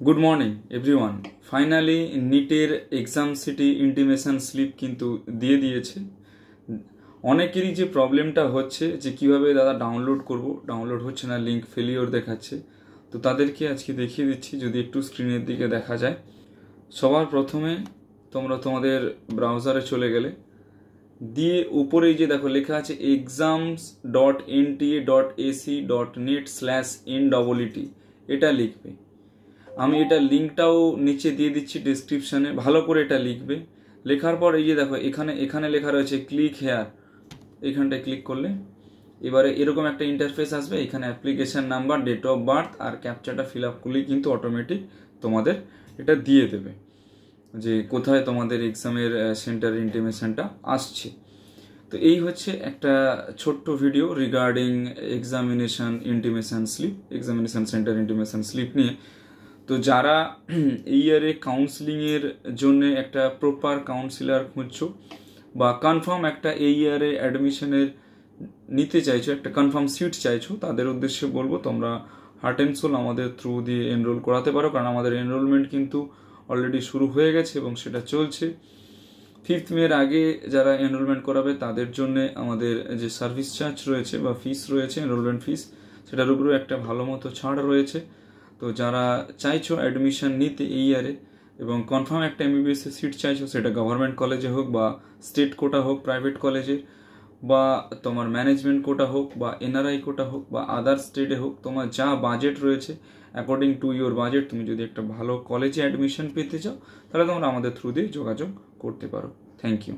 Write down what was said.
Good morning everyone. Finally নিটের exam city intimation slip কিন্তু দিয়ে দিয়েছে। অনেকেরই যে প্রবলেমটা হচ্ছে যে কিভাবে দাদা ডাউনলোড করব, ডাউনলোড হচ্ছে না, লিঙ্ক ফেলিওর দেখাচ্ছে। তো তাদেরকে আজকে দেখিয়ে দিচ্ছি, যদি একটু স্ক্রিনের দিকে দেখা যায়। সবার প্রথমে তোমরা তোমাদের ব্রাউজারে চলে গেলে দিয়ে উপরেই যে দেখো লেখা আছে exams.nta.ac.net/NEET, এটা লিখবে। আমি এটা লিঙ্কটাও নিচে দিয়ে দিচ্ছি ডেসক্রিপশানে, ভালো করে এটা লিখবে। লেখার পর এই যে দেখো এখানে এখানে লেখা রয়েছে ক্লিক হেয়ার, এইখানটায় ক্লিক করলে এবারে এরকম একটা ইন্টারফেস আসবে। এখানে application number, date of birth আর ক্যাপচাটা ফিল আপ করলেই কিন্তু অটোমেটিক তোমাদের এটা দিয়ে দেবে যে কোথায় তোমাদের এক্সামের সেন্টার ইন্টিমেশনটা আসছে। তো এই হচ্ছে একটা ছোট্ট video regarding examination intimation slip, examination centre intimation slip নিয়ে। তো যারা এই ইয়ারে কাউন্সিলিংয়ের জন্য একটা প্রপার কাউন্সিলার খুঁজছো বা কনফার্ম একটা এই ইয়ারে অ্যাডমিশনের নিতে চাইছো, একটা কনফার্ম সিট চাইছো, তাদের উদ্দেশ্যে বলবো তোমরা হার্ট অ্যান্ড সোল আমাদের থ্রু দিয়ে এনরোল করাতে পারো। কারণ আমাদের এনরোলমেন্ট কিন্তু অলরেডি শুরু হয়ে গেছে এবং সেটা চলছে। 5th মের আগে যারা এনরোলমেন্ট করাবে তাদের জন্য আমাদের যে সার্ভিস চার্জ রয়েছে বা ফিস রয়েছে, এনরোলমেন্ট ফিস, সেটার উপরেও একটা ভালো মতো ছাড় রয়েছে। তো যারা চাইছো অ্যাডমিশন নিতে এই ইয়ারে এবং কনফার্ম একটা এমবিবিএস এর সিট চাইছো, সেটা গভর্নমেন্ট কলেজে হোক বা স্টেট কোটা হোক, প্রাইভেট কলেজে বা তোমার ম্যানেজমেন্ট কোটা হোক বা এনআরআই কোটা হোক বা আদার স্টেটে হোক, তোমার যা বাজেট রয়েছে অ্যাকর্ডিং টু ইউর বাজেট, তুমি যদি একটা ভালো কলেজে অ্যাডমিশন পেতে চাও তাহলে তোমরা আমাদের থ্রু দিয়ে যোগাযোগ করতে পারো। Thank you.